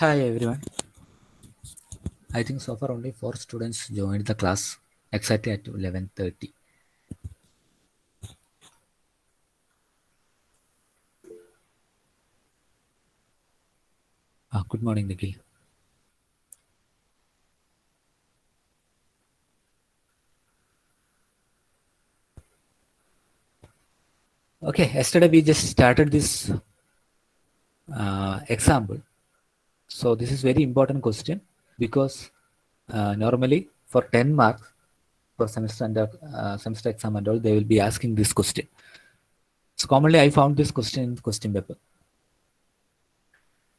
Hi everyone. I think so far only 4 students joined the class exactly at 11:30. Good morning, Nikhil. Okay, yesterday we just started this example. So this is very important question because normally for 10 marks for semester exam and all, they will be asking this question. So commonly I found this question in question paper.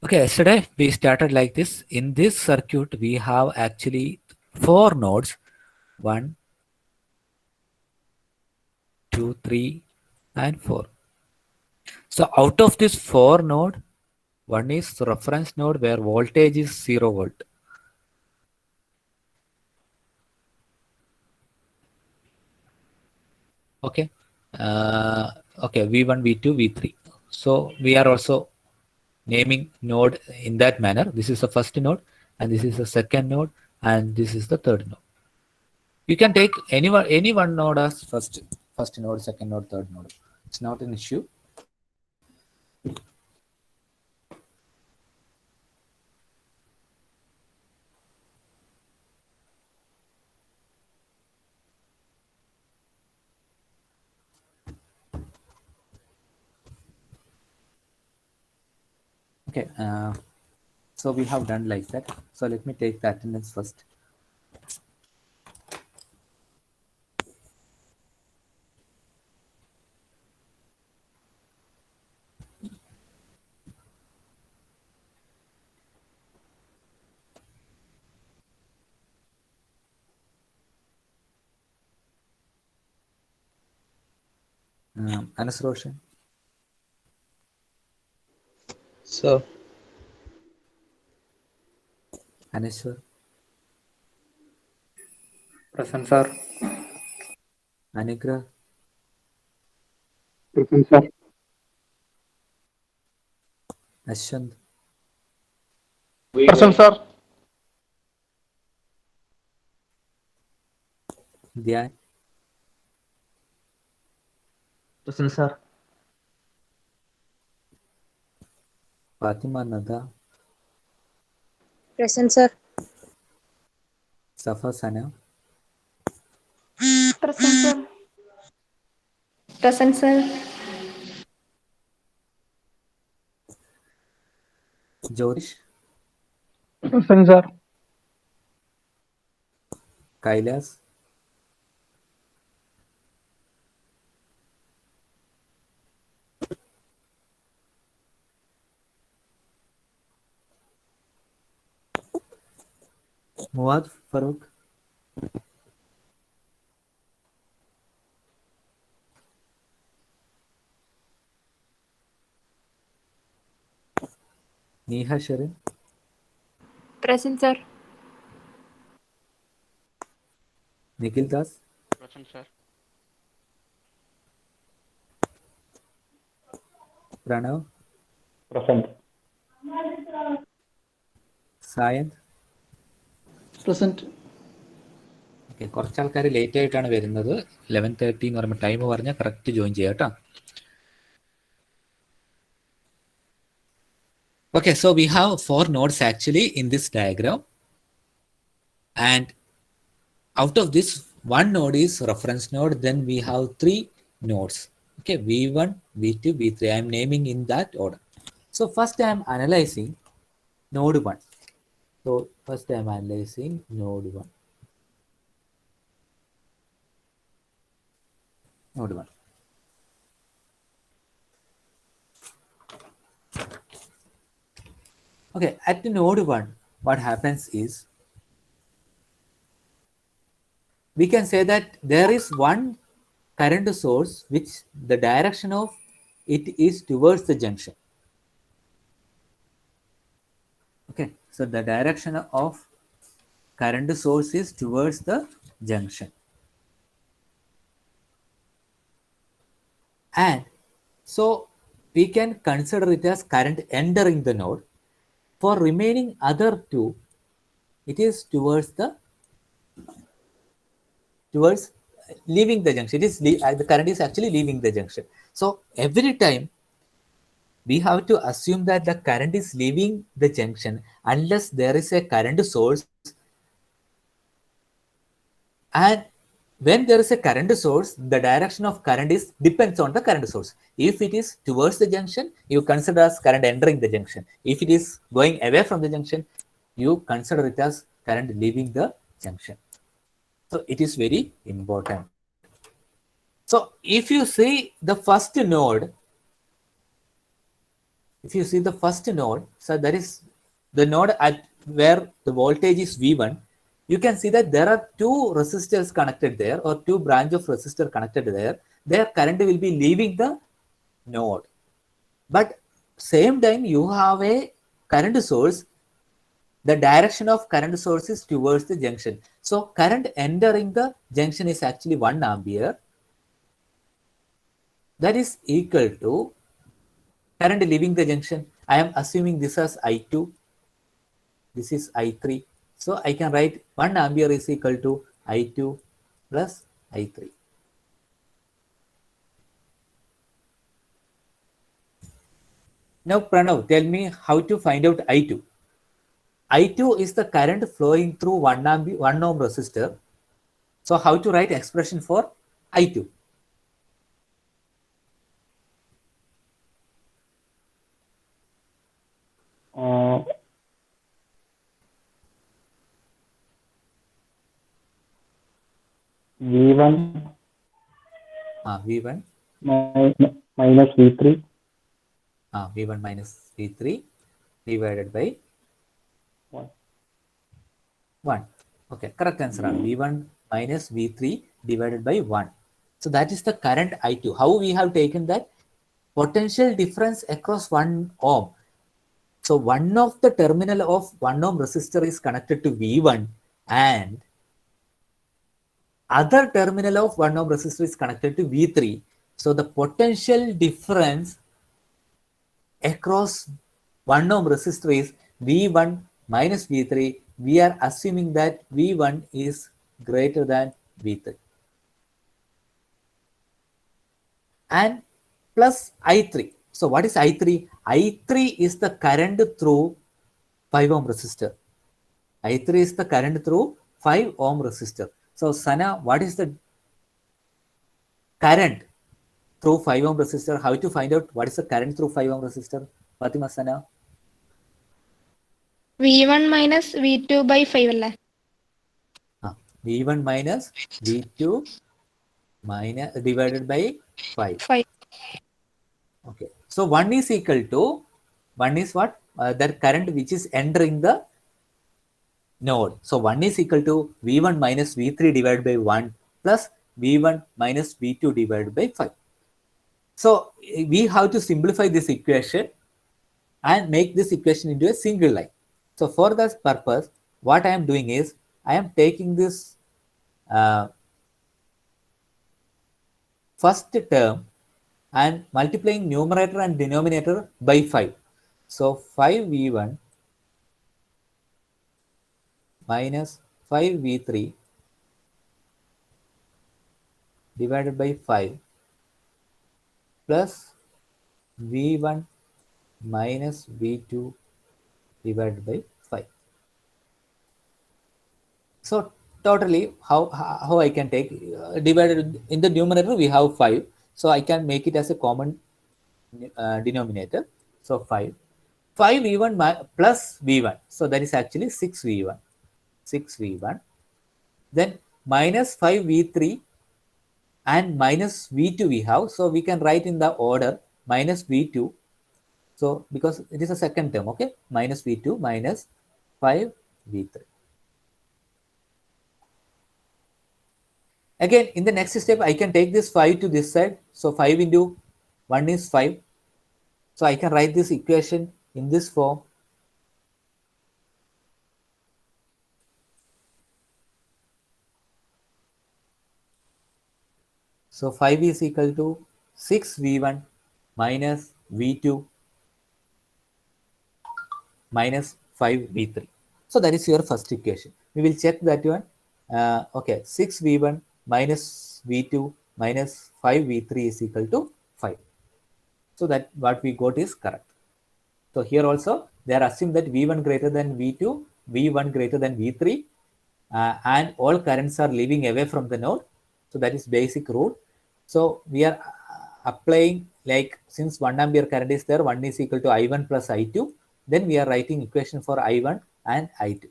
Okay, yesterday we started like this. In this circuit, we have actually 4 nodes. 1, 2, 3, and 4. So out of this 4 node, one is reference node where voltage is 0 volt. Okay. Okay, V1, V2, V3. So we are also naming node in that manner. This is the first node, and this is the second node, and this is the third node. You can take any one node as first node, second node, third node. It's not an issue. Okay. So we have done like that. So let me take the attendance first. Anas Roshan, Sir, Aneshwar, Present, sir. Anigrah, Present, sir. Ashwant, Present, sir. Dhyan, Present, sir. Fatima Nada, Present, sir. Safa Sana, Present, sir. Present, sir. Jyotish, Present, sir. Kailas, Muad Farooq, Neha Sharin, Present, sir. Nikhil Das, Present, sir. Pranav, Present. Sayanth. present. Okay, കുറച്ച് ആൾക്കാർ late ആയിട്ടാണ് വരുന്നത്. 11:30 എന്ന് പറയുമ്പോൾ time പറഞ്ഞാൽ correct join ചെയ്യാം കേട്ടോ. Okay, so we have 4 nodes actually in this diagram, and out of this, one node is reference node. Then we have 3 nodes. Okay, V1, V2, V3. I am naming in that order. So first I am analyzing node 1. So first I am analyzing node 1. Node 1. Okay, at node 1, what happens is we can say that there is one current source which the direction of it is towards the junction. Okay, so the direction of current source is towards the junction. And so we can consider it as current entering the node. For remaining other two, it is towards leaving the junction. It is the current is actually leaving the junction. So every time we have to assume that the current is leaving the junction unless there is a current source. And when there is a current source, the direction of current depends on the current source. If it is towards the junction, you consider as current entering the junction. If it is going away from the junction, you consider it as current leaving the junction. So it is very important. So if you see the first node, so that is the node at where the voltage is V1, you can see that there are two resistors connected there, or two branch of resistor connected there. Their current will be leaving the node. But same time you have a current source. The direction of current source is towards the junction. So current entering the junction is actually 1 ampere. That is equal to current leaving the junction. I am assuming this as I2. This is I3. So I can write 1 ampere is equal to I2 plus I3. Now Pranav, tell me how to find out I2. I2 is the current flowing through 1 ohm resistor. So how to write expression for I2? V1 V1 minus V3. V1 minus V3 divided by 1. Okay, correct answer. V1 minus V3 divided by 1. So that is the current I2. How we have taken that? Potential difference across 1 ohm. So one of the terminal of 1 ohm resistor is connected to V1 and other terminal of 1 ohm resistor is connected to V3. So the potential difference across 1 ohm resistor is V1 minus V3. We are assuming that V1 is greater than V3. And plus I3. So what is I3? I3 is the current through 5 ohm resistor. I3 is the current through 5 ohm resistor. So Sana, what is the current through 5 ohm resistor? How to find out what is the current through 5 ohm resistor? Fatima, Sana? V1 minus V2 by 5 അല്ലേ? V1 minus V2 minus divided by 5. 5. Okay. So 1 is equal to, 1 is what? That current which is entering the node. So 1 is equal to V1 minus V3 divided by 1 plus V1 minus V2 divided by 5. So we have to simplify this equation and make this equation into a single line. So for that purpose, what I am doing is, I am taking this first term and multiplying numerator and denominator by 5. So 5V1 minus 5V3 divided by 5 plus V1 minus V2 divided by 5. So totally how I can take divided in the numerator we have 5. So I can make it as a common denominator. So 5 V1 plus V1. So that is actually 6V1. 6V1. Then minus 5V3 and minus V2 we have. So we can write in the order minus V2. So because it is a second term, okay? Minus V2 minus 5V3. Again, in the next step, I can take this 5 to this side. So 5 into 1 is 5. So I can write this equation in this form. So 5 is equal to 6V1 minus V2 minus 5v3. So that is your first equation. We will check that one. Okay, 6v1 minus v2 minus 5v3 is equal to 5. So that what we got is correct. So here also they are assuming that v1 greater than v2, v1 greater than v3, and all currents are leaving away from the node. So that is basic rule. So we are applying, like, since 1 ampere current is there, 1 is equal to I1 plus I2. Then we are writing equation for I1 and I2.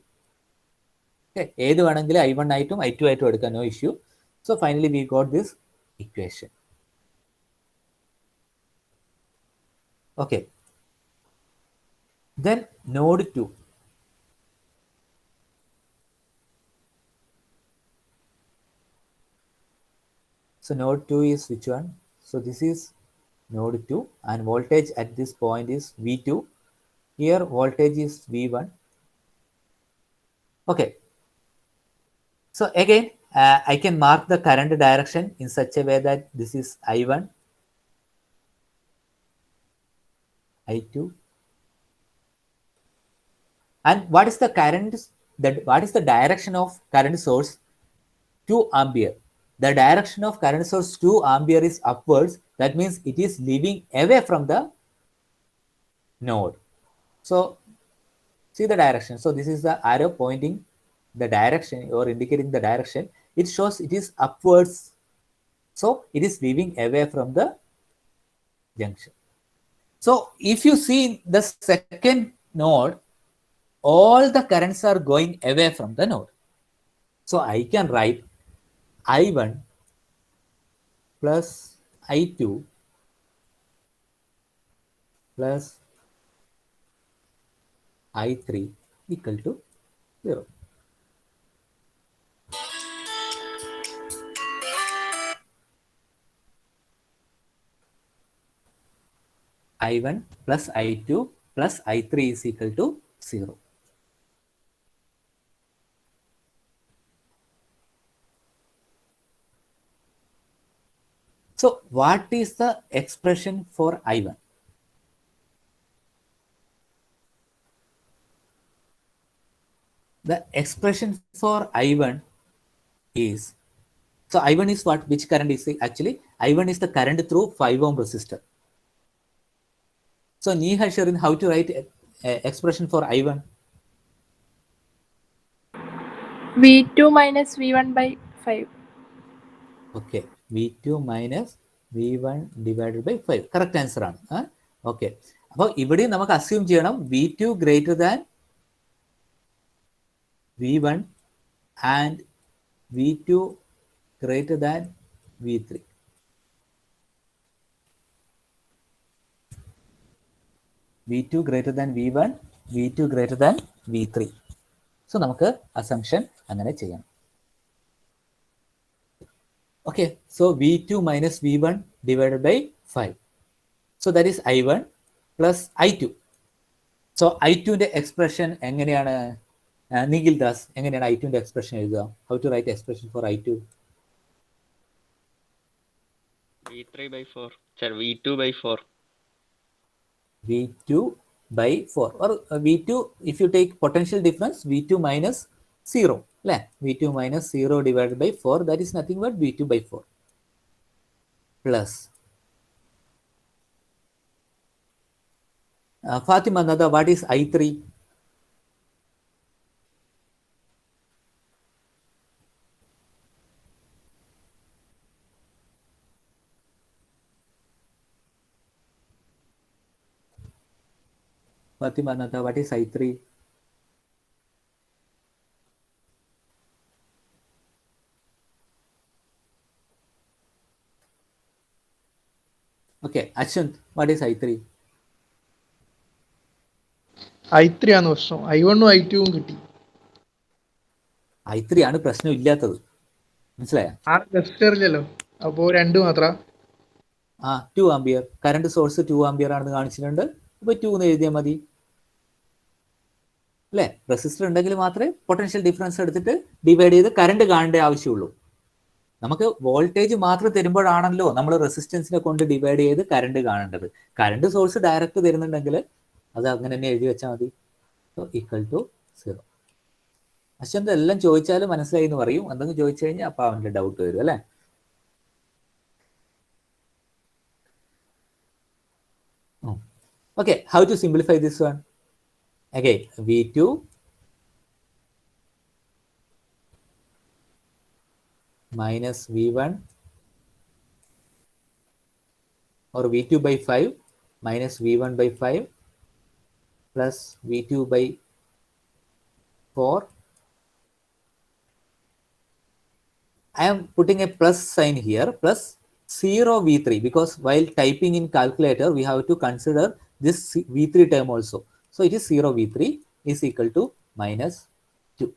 Okay, ഏത് വേണമെങ്കിലും I1 ആയിട്ടും I2 ആയിട്ടും എടുക്കാം, no issue. So finally we got this equation. Okay. Then node 2. So node 2 is which one? So this is node 2 and voltage at this point is V2. Here voltage is V1. Okay. So again, I can mark the current direction in such a way that this is I1, I2. And what is the current, what is the direction of current source? 2 ampere. The direction of current source 2 ampere is upwards. That means it is leaving away from the node. So see the direction. So this is the arrow pointing the direction or indicating the direction. It shows it is upwards. So it is leaving away from the junction. So if you see the second node, all the currents are going away from the node. So I can write I1 plus I2 plus I3 equal to 0. I1 plus I2 plus I3 is equal to 0. So what is the expression for I1? The expression for I1 is, so I1 is what, which current is it? Actually I1 is the current through 5 ohm resistor. So Neha Sharin, how to write expression for I1? V2 minus V1 by 5. Okay, V2 minus V1 divided by 5. Correct answer ആണ്. Okay. അപ്പോൾ ഇവിടെ നമുക്ക് assume ചെയ്യണം V2 greater than V1 and V2 greater than V3. V2 greater than V1, V2 greater than V3. So നമുക്ക് assumption അങ്ങനെ ചെയ്യണം. Okay, so V2 minus V1 divided by 5. So that is I1 plus I2. So I2 ന്റെ expression എങ്ങനെയാണ്? Nigil Das, എങ്ങനെയാണ് I2 ന്റെ expression എഴുതുക? How to write expression for I2? V3 by 4. Sir, V2 by 4. V2 by 4. Or V2, if you take potential difference, V2 minus 0. V2 minus 0 divided by 4, that is nothing but V2 by 4. Plus. Fatima Nada, what is I3? Fatima Nada, what is I3? Okay, Ashant, what is I3? I3 ആണ് പ്രശ്നം. I1ഉം I2ഉം കിട്ടി. I3 ആണ് പ്രശ്നം ഇല്ലാത്തത്. മനസ്സിലായോ? ആ resistor ഇല്ലല്ലോ. അപ്പോൾ 2 മാത്രം. 2 ആംപിയർ. കറണ്ട് സോഴ്സ് 2 ആംപിയർ ആണെന്ന് കാണിച്ചിട്ടുണ്ട്. അപ്പോൾ 2 എന്ന് എഴുതിയാൽ മതി. അല്ലേ? റെസിസ്റ്റർ ഉണ്ടെങ്കിൽ മാത്രമേ പൊട്ടൻഷ്യൽ ഡിഫറൻസ് എടുത്തിട്ട് ഡിവൈഡ് ചെയ്ത് കറണ്ട് കാണേണ്ട ആവശ്യമുള്ളൂ. നമുക്ക് വോൾട്ടേജ് മാത്രം തരുമ്പോഴാണല്ലോ നമ്മൾ റെസിസ്റ്റൻസിനെ കൊണ്ട് ഡിവൈഡ് ചെയ്ത് കറണ്ട് കാണേണ്ടത്. കറണ്ട് സോഴ്സ് ഡയറക്റ്റ് തരുന്നുണ്ടെങ്കിൽ അത് അങ്ങനെ തന്നെ എഴുതി വെച്ചാൽ മതി. So equal to 0. അശ്വന്ത് എല്ലാം ചോദിച്ചാലും മനസ്സിലായി എന്ന് പറയും. എന്തെങ്കിലും ചോദിച്ചു കഴിഞ്ഞാൽ അപ്പോൾ അവൻ്റെ ഡൗട്ട് വരും അല്ലേ? Okay, how to simplify this one? Again, V2 minus V1 or V2 by 5 minus V1 by 5 plus V2 by 4. I am putting a plus sign here, plus 0 V3, because while typing in calculator, we have to consider this V3 term also. So it is 0 V3 is equal to minus 2.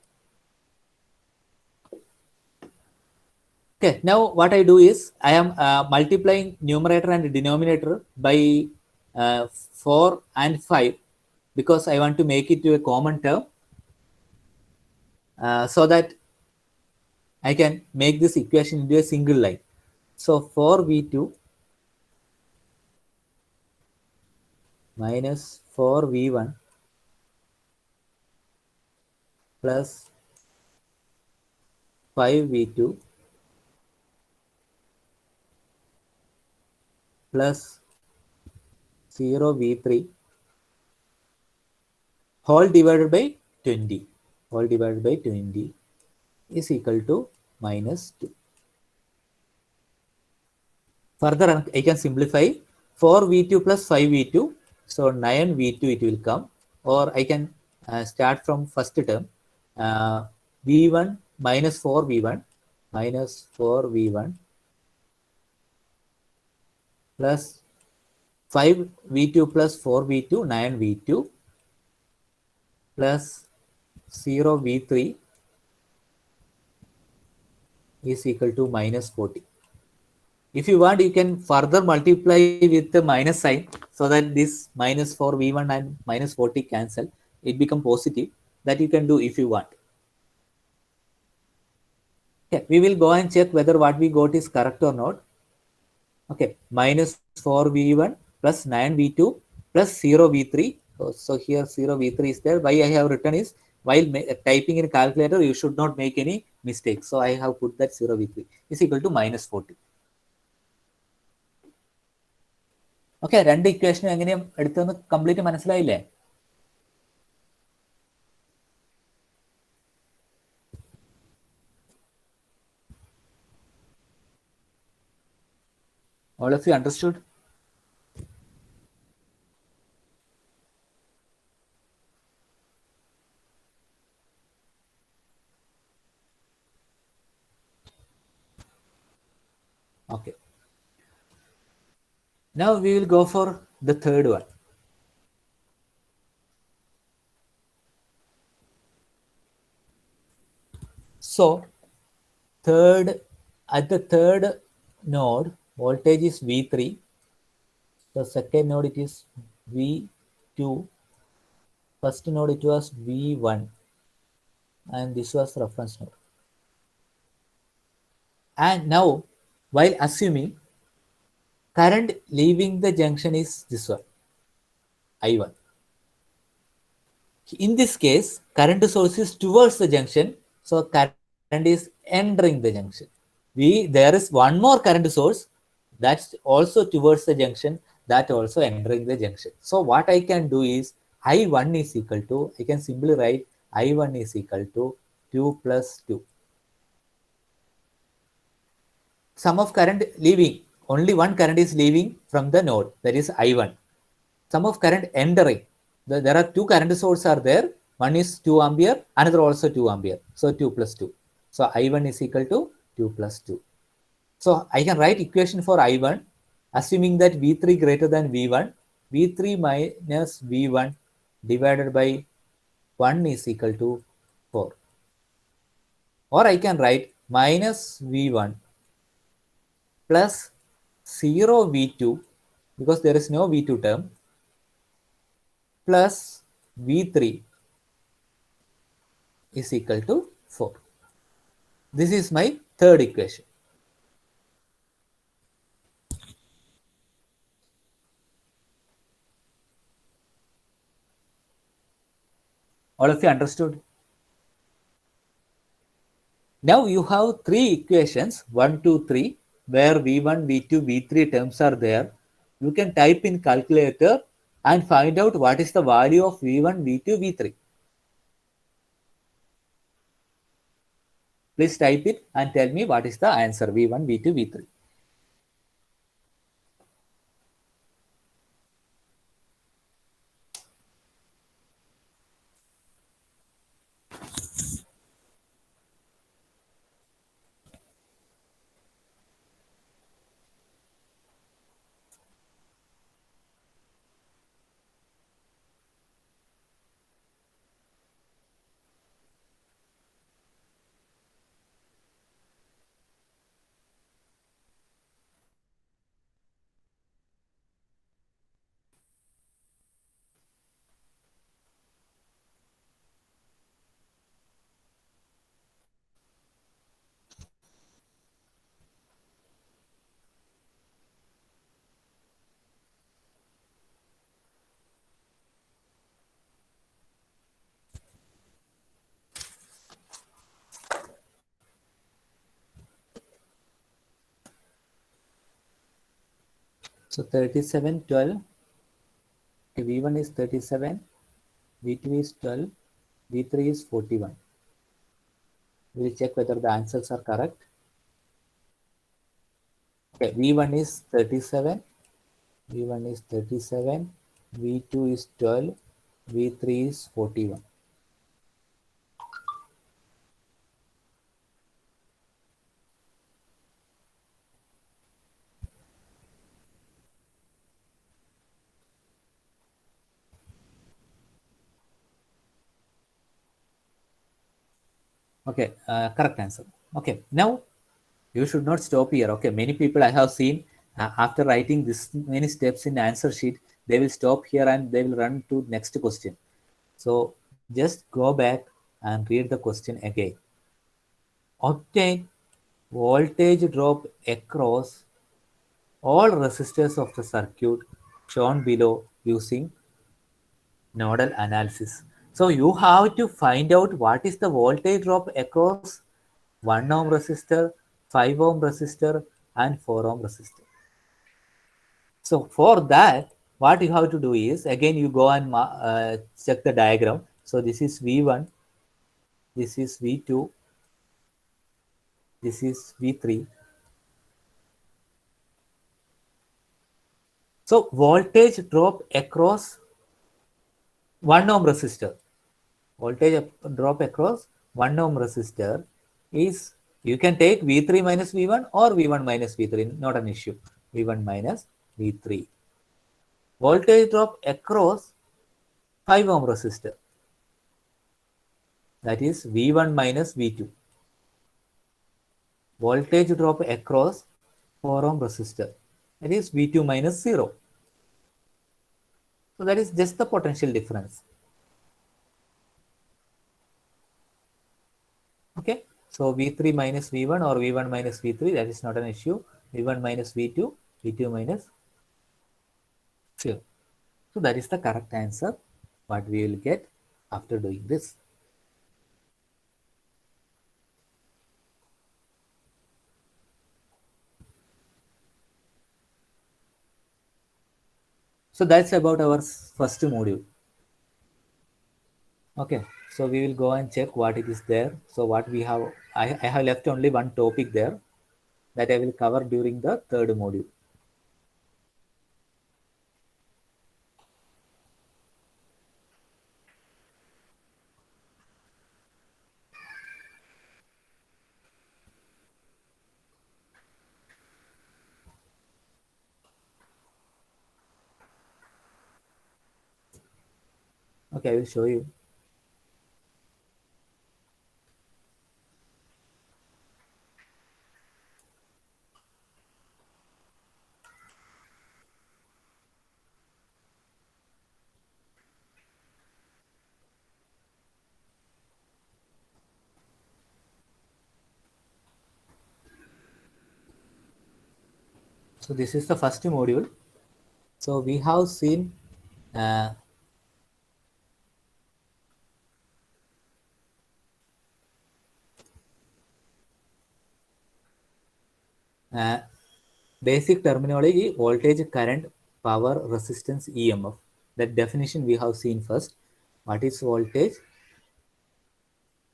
Okay, now what I do is I am multiplying numerator and denominator by 4 and 5 because I want to make it to a common term so that I can make this equation into a single line. So 4V2 minus 4V1 plus 5V2 plus 0V3 whole divided by 20 is equal to minus 2. Further, I can simplify 4V2 plus 5V2. So 9V2 it will come, or I can start from first term. V1 minus 4V1 plus 5V2 plus 4V2, 9V2 plus 0V3 is equal to minus 40. If you want, you can further multiply with the minus sign so that this minus 4V1 and minus 40 cancel. It become positive. That you can do if you want. Okay, we will go and check whether what we got is correct or not. Okay, minus 4V1 plus 9V2 plus 0V3. So here 0V3 is there. Why I have written is, while typing in calculator, you should not make any mistake. So I have put that 0V3 is equal to minus 40. Okay, രണ്ട് ഇക്വേഷനും എങ്ങനെയും എടുത്തെന്ന് complete മനസ്സിലായില്ലേ? All of you understood? Okay. Now we will go for the third one. So at the third node, voltage is V3. The second node it is V2. First node it was V1, and this was reference node. And now, while assuming current leaving the junction is this one, I1. In this case, current source is towards the junction, so current is entering the junction. There is one more current source that's also towards the junction, that also entering the junction. So what I can do is I1 is equal to, I can simply write I1 is equal to 2 plus 2. Sum of current leaving, only one current is leaving from the node, that is I1. Sum of current entering, there are two current sources are there. One is 2 ampere, another also 2 ampere. So 2 plus 2. So I1 is equal to 2 plus 2. So I can write equation for I1, assuming that V3 greater than V1, V3 minus V1 divided by 1 is equal to 4. Or I can write minus V1 plus 0 V2, because there is no V2 term, plus V3 is equal to 4. This is my third equation. All of you understood? Now you have three equations, 1, 2, 3, where V1, V2, V3 terms are there. You can type in calculator and find out what is the value of V1, V2, V3. Please type it and tell me what is the answer, V1, V2, V3. So 37, 12. Okay, V1 is 37, V2 is 12, V3 is 41. We'll check whether the answers are correct. Okay, V1 is 37, V1 is 37, V2 is 12, V3 is 41. Okay, correct answer. Okay, now you should not stop here. Okay, many people I have seen after writing this many steps in answer sheet, they will stop here and they will run to next question. So just go back and read the question again. Obtain voltage drop across all resistors of the circuit shown below using nodal analysis. So you have to find out what is the voltage drop across 1 ohm resistor, 5 ohm resistor, and 4 ohm resistor. So for that, what you have to do is, again, you go and check the diagram. So this is V1, this is V2, this is V3. So voltage drop across 1 ohm resistor. Voltage drop across 1 ohm resistor is, you can take V3 minus V1 or V1 minus V3, not an issue. V1 minus V3. Voltage drop across 5 ohm resistor, that is V1 minus V2. Voltage drop across 4 ohm resistor, that is V2 minus 0. So that is just the potential difference. Okay, so V3 minus V1 or V1 minus V3, that is not an issue. V1 minus V2, V2 minus 0. So that is the correct answer, what we will get after doing this. So that's about our first module. Okay, so we will go and check what it is there. So what we have, I have left only one topic there that I will cover during the third module. Okay, I will show you. So this is the first module. So we have seen basic terminology: voltage, current, power, resistance, EMF. That definition we have seen first. What is voltage?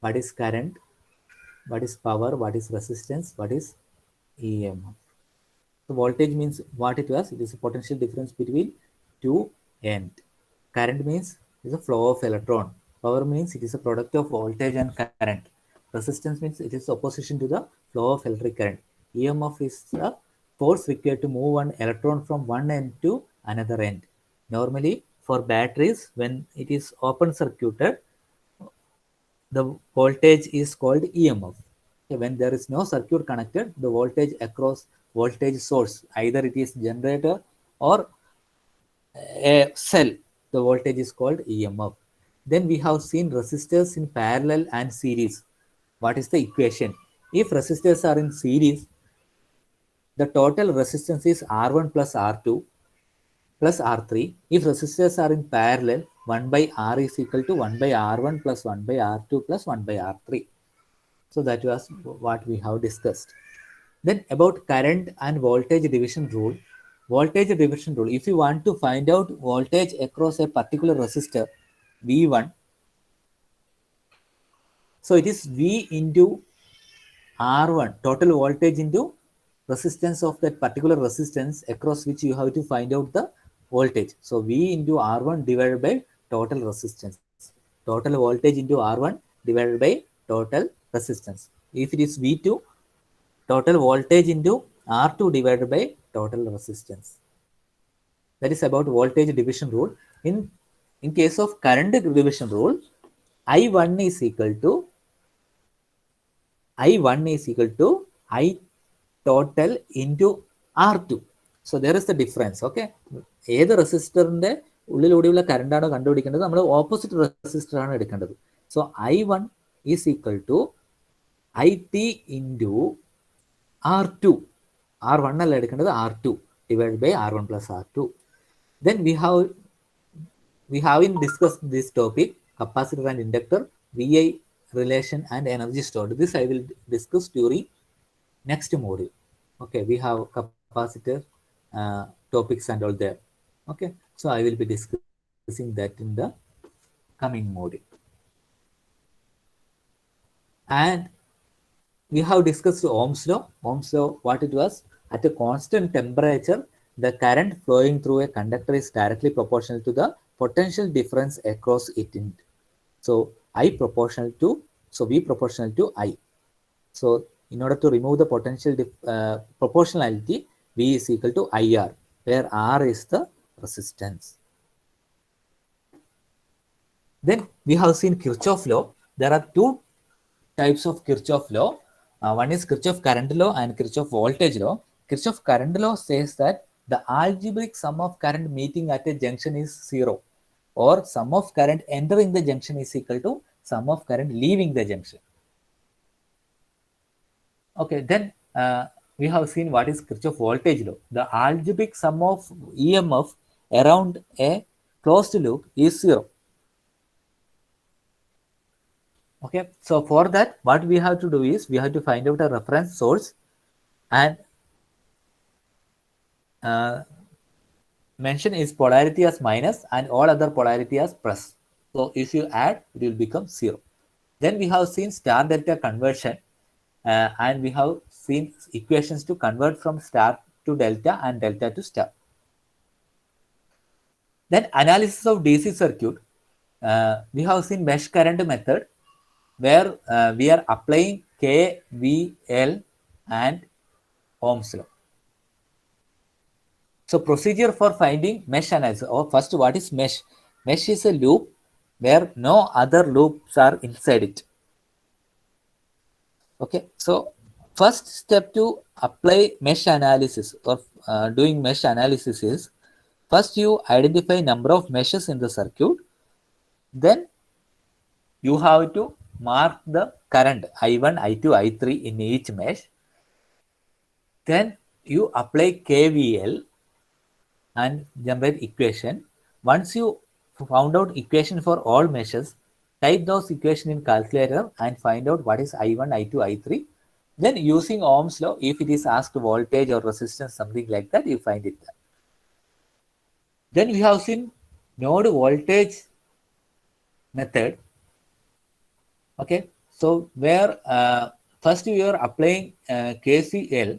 What is current? What is power? What is resistance? What is EMF? So voltage means what it was. It is a potential difference between two ends. Current means it is a flow of electron. Power means it is a product of voltage and current. Resistance means it is opposition to the flow of electric current. EMF is the force required to move one electron from one end to another end. Normally, for batteries, when it is open circuited, the voltage is called EMF. Okay, when there is no circuit connected, the voltage across voltage source, either it is generator or a cell, the voltage is called EMF. Then we have seen resistors in parallel and series. What is the equation? If resistors are in series, the total resistance is R1 plus R2 plus R3. If resistors are in parallel, 1 by R is equal to 1 by R1 plus 1 by R2 plus 1 by R3. So that was what we have discussed. Then about current and voltage division rule. Voltage division rule, if you want to find out voltage across a particular resistor, V1, so it is V into R1, total voltage into resistance of that particular resistance across which you have to find out the voltage. So V into R1 divided by total resistance. Total voltage into R1 divided by total resistance. If it is V2, total voltage into R2 divided by total resistance. That is about voltage division rule. In case of current division rule, I1 is equal to I total into R2. So there is the difference. Okay. ഏത് റെസിസ്റ്ററിന്റെ ഉള്ളിലൂടെയുള്ള current ആണോ കണ്ടുപിടിക്കേണ്ടത്, നമ്മൾ opposite resistor ആണ് എടുക്കേണ്ടത്. So I1 is equal to IT into R2. R1 അല്ല എടുക്കേണ്ടത്, R2 divided by R1 plus R2. Then we have discussed this topic, capacitor and inductor, VI relation and energy stored. This I will discuss during next module. Okay, we have capacitor topics and all there. Okay, so I will be discussing that in the coming module. And we have discussed Ohm's law. Ohm's law, what it was, at a constant temperature, the current flowing through a conductor is directly proportional to the potential difference across it. So V proportional to I. So in order to remove the potential proportionality, V is equal to IR, where R is the resistance. Then we have seen Kirchhoff law. There are two types of Kirchhoff law. One is Kirchhoff current law and Kirchhoff voltage law. Kirchhoff current law says that the algebraic sum of current meeting at a junction is 0, or sum of current entering the junction is equal to sum of current leaving the junction. Okay, then we have seen what is Kirchhoff voltage law. The algebraic sum of EMF around a closed loop is 0. Okay, so for that, what we have to do is we have to find out a reference source and mention its polarity as minus and all other polarity as plus. So if you add, it will become 0. Then we have seen star delta conversion and we have seen equations to convert from star to delta and delta to star. Then analysis of DC circuit, we have seen mesh current method, where we are applying KVL and Ohm's law. So procedure for finding mesh analysis. First, what is mesh? Mesh is a loop where no other loops are inside it. Okay, so first step to apply mesh analysis or doing mesh analysis is, first you identify number of meshes in the circuit. Then you have to mark the current I1, I2, I3 in each mesh. Then you apply KVL and generate equation. Once you found out equation for all meshes, type those equation in calculator and find out what is I1, I2, I3. Then using Ohm's law, if it is asked voltage or resistance, something like that, you find it there. Then we have seen node voltage method. Okay, so where first we are applying KCL.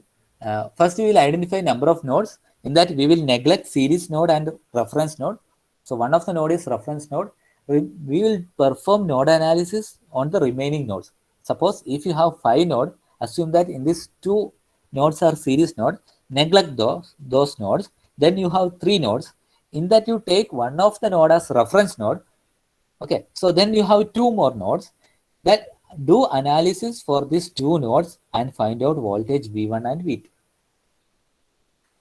First we will identify number of nodes. In that we will neglect series node and reference node. So one of the node is reference node. We will perform node analysis on the remaining nodes. Suppose if you have 5 nodes, assume that in these 2 nodes are series node, neglect those nodes. Then you have 3 nodes. In that you take one of the node as reference node. Okay, so then you have 2 more nodes that do analysis for these 2 nodes and find out voltage V1 and V2.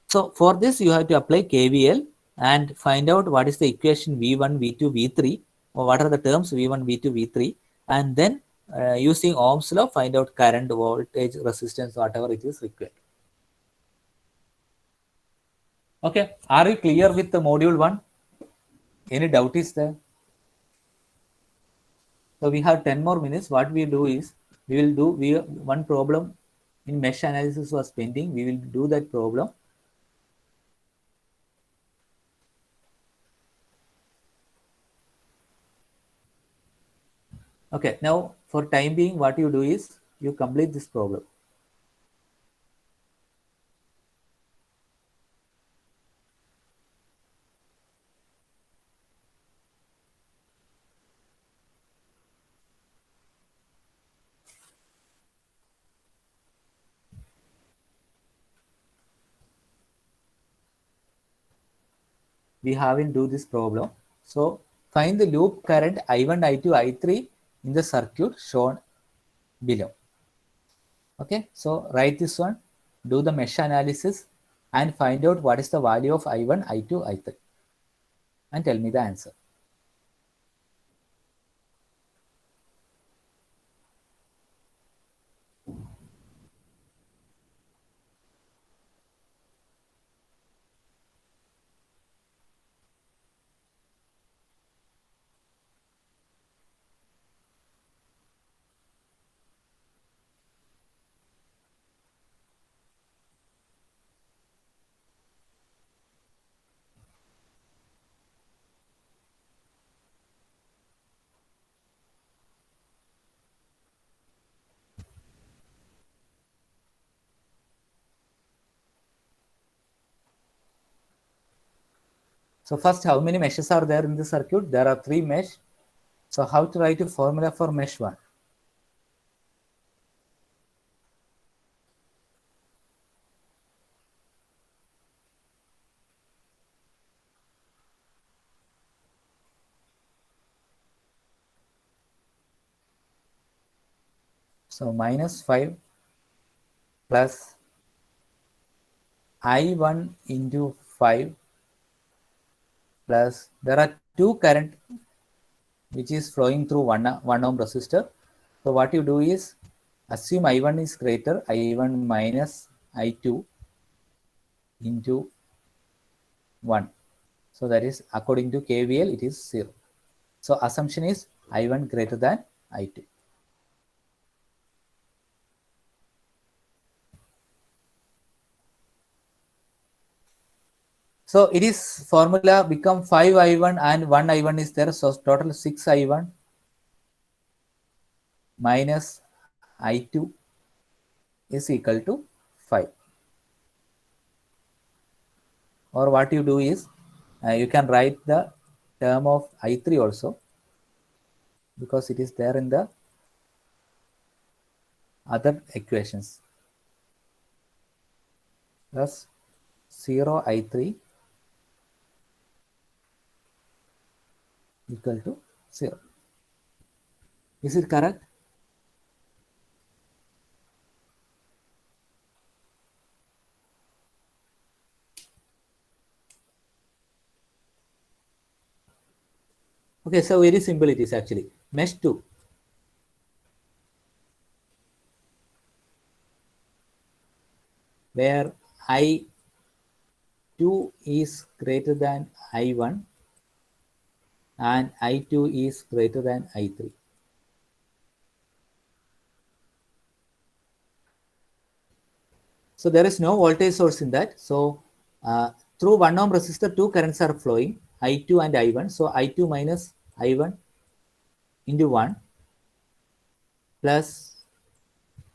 So for this you have to apply KVL and find out what is the equation V1, V2, V3, or what are the terms V1, V2, V3, and then using Ohm's law find out current, voltage, resistance, whatever it is required. Okay, are you clear with the module 1? Any doubt is there? So we have 10 more minutes. What we do is, one problem in mesh analysis was pending. We will do that problem. Okay, now for time being, what you do is, you complete this problem. We haven't do this problem. So find the loop current I1, I2, I3 in the circuit shown below. Okay, so write this one, do the mesh analysis and find out what is the value of I1, I2, I3 and tell me the answer. So first, how many meshes are there in the circuit? There are 3 meshes. So how to write a formula for mesh 1? So minus 5 plus I1 into 5 plus, there are 2 current which is flowing through 1 ohm resistor. So what you do is, assume I1 is greater, I1 minus I2 into 1. So that is, according to KVL, it is 0. So assumption is I1 greater than I2. So it is formula become 5 I1 and 1 I1 is there. So total 6 I1 minus I2 is equal to 5. Or what you do is, you can write the term of I3 also, because it is there in the other equations. Thus 0 I3 equal to 0. Is it correct? Okay, so very simple it is actually. Mesh 2. Where I2 is greater than I1 and I2 is greater than I3. So there is no voltage source in that. So through 1 ohm resistor, two currents are flowing, I2 and I1. So I2 minus I1 into 1 plus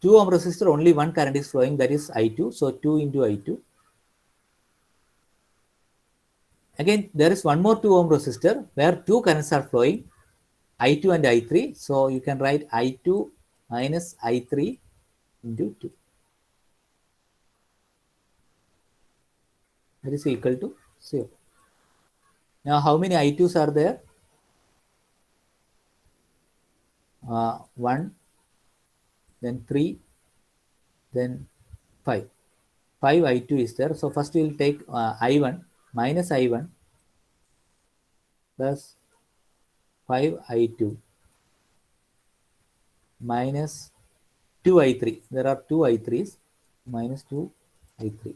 2 ohm resistor, only one current is flowing, that is I2. So 2 into I2. Again, there is one more 2 ohm resistor where two currents are flowing, I2 and I3. So you can write I2 minus I3 into 2. That is equal to 0. Now, how many I2s are there? 1, then 3, then 5. 5 I2 is there. So first we will take I1 minus I1 plus 5 I2 minus 2 I3. There are 2 I3s, minus 2 I3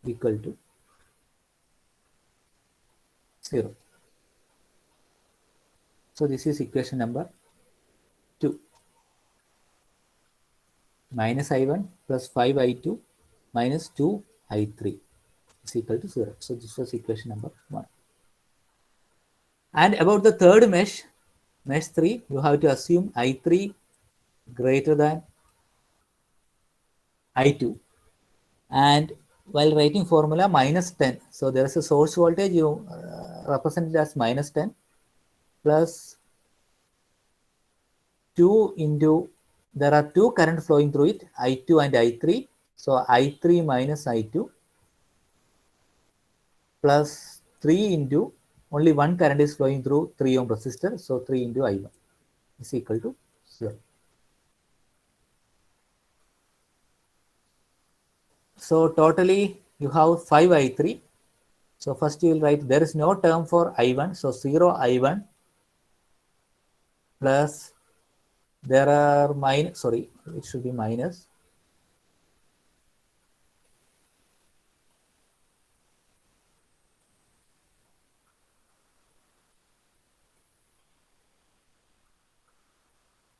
equal to 0. So this is equation number 2. Minus I1 plus 5 I2 minus 2 I3 is equal to 0. So this was equation number 1. And about the third mesh, mesh 3, you have to assume I3 greater than I2. And while writing formula minus 10, so there is a source voltage, you represent it as minus 10 plus 2 into, there are two current flowing through it, I2 and I3. So I3 minus I2 plus 3 into, only one current is flowing through 3 ohm resistor. So 3 into I1 is equal to 0. So totally you have 5 I3. So first you will write, there is no term for I1. So 0 I1 plus, there are minus, sorry, it should be minus.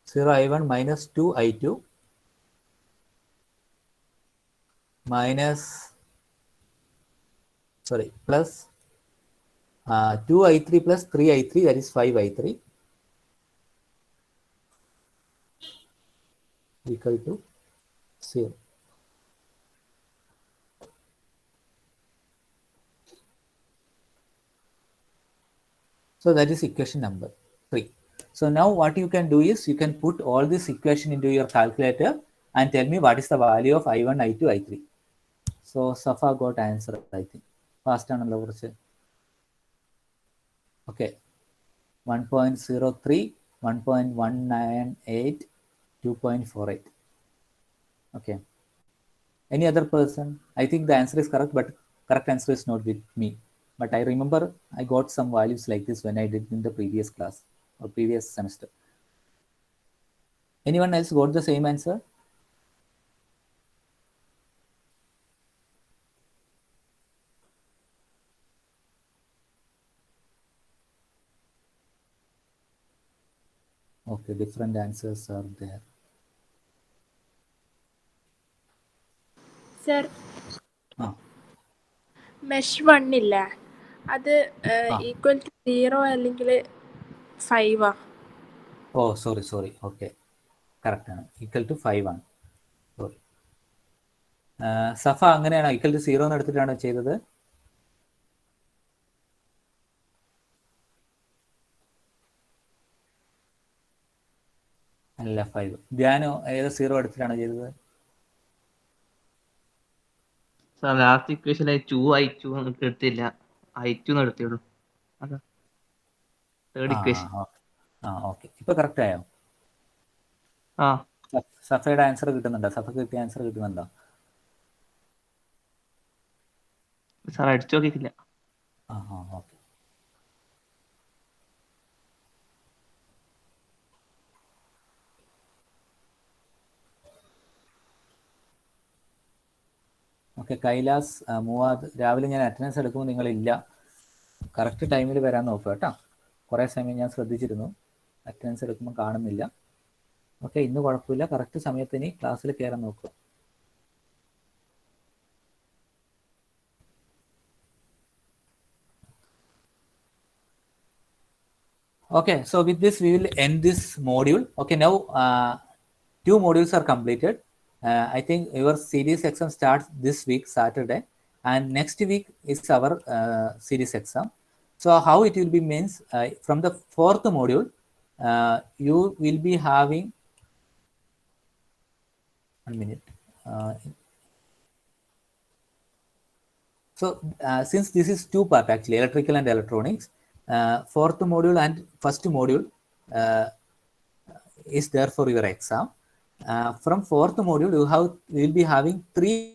Zero I1 minus 2 I2 minus, sorry, plus 2 I3 plus 3 I3, that is 5 I3 equal to 0. So that is equation number 3. So now what you can do is you can put all this equation into your calculator and tell me what is the value of I1, I2, I3. So Safa got answer, I think. Fast ആണല്ലോ കുറച്ച്. Okay. 1.03, 1.198, 2.48. Okay. Any other person? I think the answer is correct, but correct answer is not with me. But I remember I got some values like this when I did in the previous class or previous semester. Anyone else got the same answer? Okay, different answers are there. Sir ആ mesh 1 ഇല്ല അത് equal to 0 അല്ലെങ്കിൽ 5 ആ? ഓ sorry okay correct ആണ്, equal to 5 ആണ്. Sorry സഫ അങ്ങനെയാണോ, equal to 0 എന്ന് എടുത്തിട്ടാണോ ചെയ്തത്? അല്ല 5. ധ്യാനോ ഏതോ 0 എടുത്തിട്ടാണോ ചെയ്തത്? ലാസ്റ്റ് ഇക്വേഷൻ I2 എടുത്തില്ല, I2 എടുത്തുള്ളൂ. അതാ തേർഡ് ഇക്വേഷൻ. ഓക്കെ, ഇപ്പൊ കറക്റ്റ് ആയോ? ആ സഫയുടെ ആൻസർ കിട്ടുന്നുണ്ടോ? സഫക്ക് കിട്ടിയ ആൻസർ കിട്ടുന്നുണ്ടോ? സാർ അടിച്ചു നോക്കിയിട്ടില്ല. ഓക്കെ. ഓക്കെ, കൈലാസ്, മൂവാദ്, രാവിലെ ഞാൻ അറ്റൻഡൻസ് എടുക്കുമ്പോൾ നിങ്ങളില്ല. കറക്റ്റ് ടൈമിൽ വരാൻ നോക്കുക കേട്ടോ. കുറേ സമയം ഞാൻ ശ്രദ്ധിച്ചിരുന്നു, അറ്റൻഡൻസ് എടുക്കുമ്പോൾ കാണുന്നില്ല. ഓക്കെ, ഇന്ന് കുഴപ്പമില്ല, കറക്റ്റ് സമയത്തിന് ക്ലാസ്സിൽ കയറാൻ നോക്കുക. Okay, so with this we will end this module. Okay, now 2 modules are completed. I think your series exam starts this week Saturday, and next week is our series exam. So how it will be means, from the 4th module you will be having 1 minute. So since this is 2 part actually, electrical and electronics, 4th module and 1st module is there for your exam. From 4th module you will be having 3